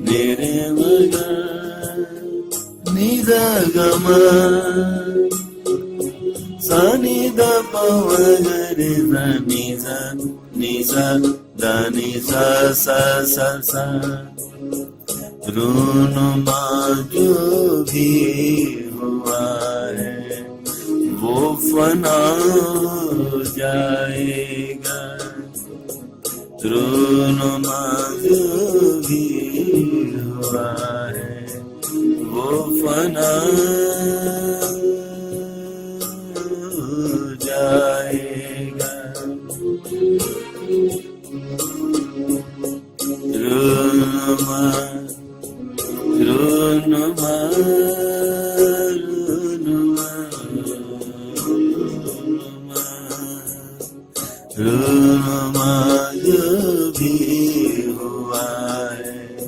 रे रे मगा निजा गमा सा नि द प म ग रे सा नि सा नि सा द नि सा सा सा सा रूनुमा जो भी हुआ है वो फना हो जाएगा रूनुमा जो भी हुआ है वो फना हो जाएगा रूनुमा रूनुमा रूनुमा जो भी हुआ है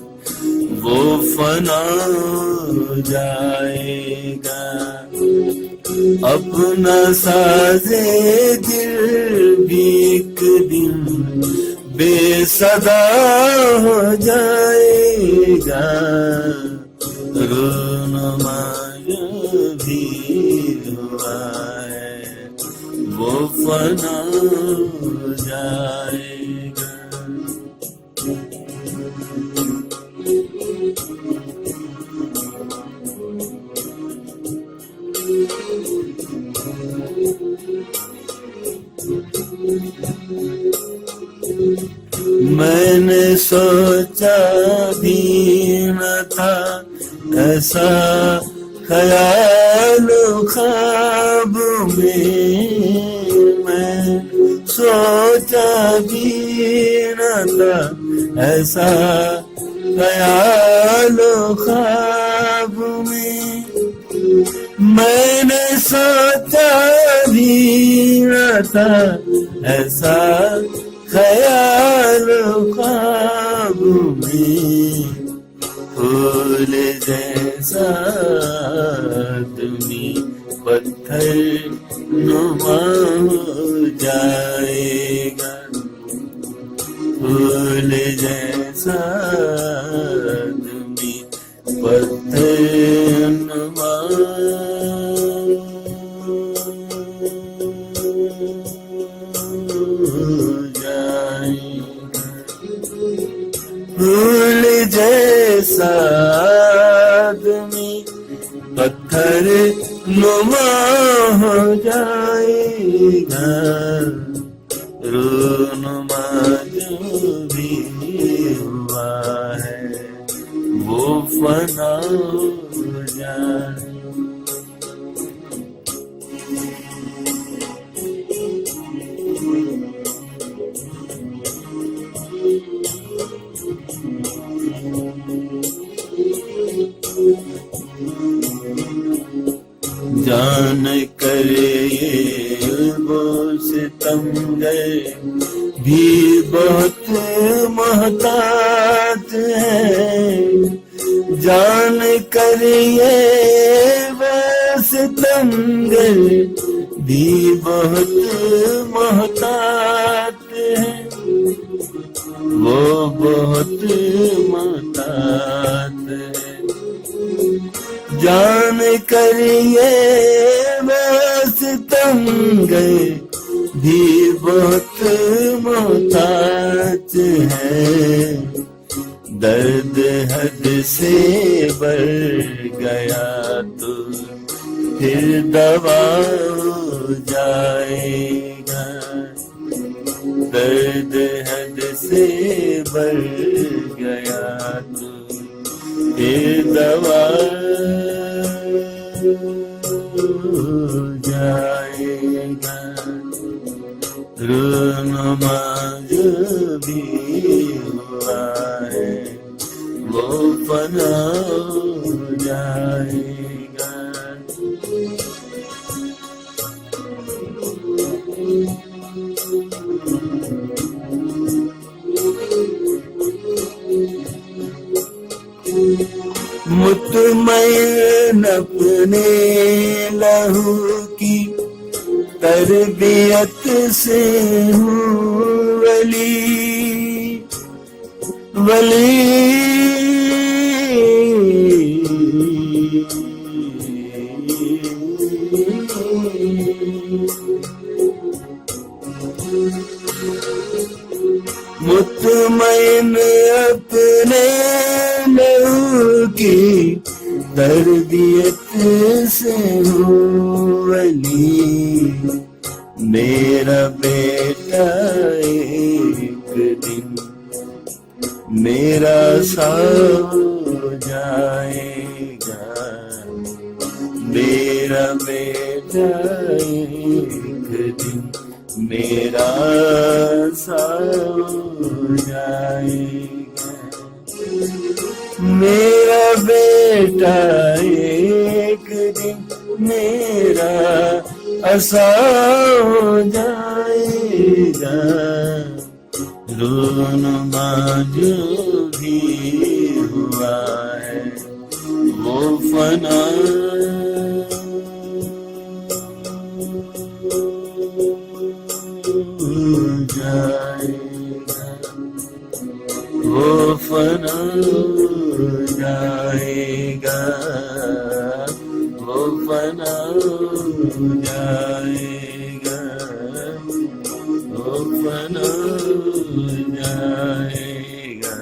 वो फना हो जाएगा अपना साजे दिल भी एक दिन बेसदा हो जाएगा रूनुमा जो भी हुआ है वो फना हो जाएगा मैंने सोचा भी न था ऐसा ख्याल ख्वाब में मैं सोचा भी न था ऐसा ख्याल ख्वाब में मैंने सोचा भी न था ऐसा ख्याल ख्वाब में फूल जैसा आदमी पत्थर नुमा हो जाएगा फूल जैसा आदमी पत्थर नुमा फूल जैसा आदमी पत्थर नुमा हो जाएगा रूनुमा जो भी हुआ है वो फना हो जाए जान कर ये वो सितमगर भी बहुत मोहताज है जान कर ये वो सितमगर भी बहुत मोहताज है वो बहुत मोहताज है जान करिए सितमगर भी बहुत मोहताज है दर्द हद से बढ़ गया तो फिर दवा हो जाएगा दर्द हद से बढ़ गया तो फिर दवा जाएगा रूनुमा जो भी हुआ है वो फना हो जाएगा मुतमईन अपने लहू की तरबियत से हूँ वली वली। मुतमईन अपने लहू की तरबियत से हूँ वली। मेरा बेटा एक दिन मेरा सा हो जाएगा। मेरा बेटा एक दिन मेरा सा हो जाएगा। मेरा बेटा एक दिन मेरा ऐसा हो जाएगा। रूनुमा जो भी हुआ है वो फना जाएगा। वो फना जाएगा। वो फना जाएगा। वो फना जाएगा।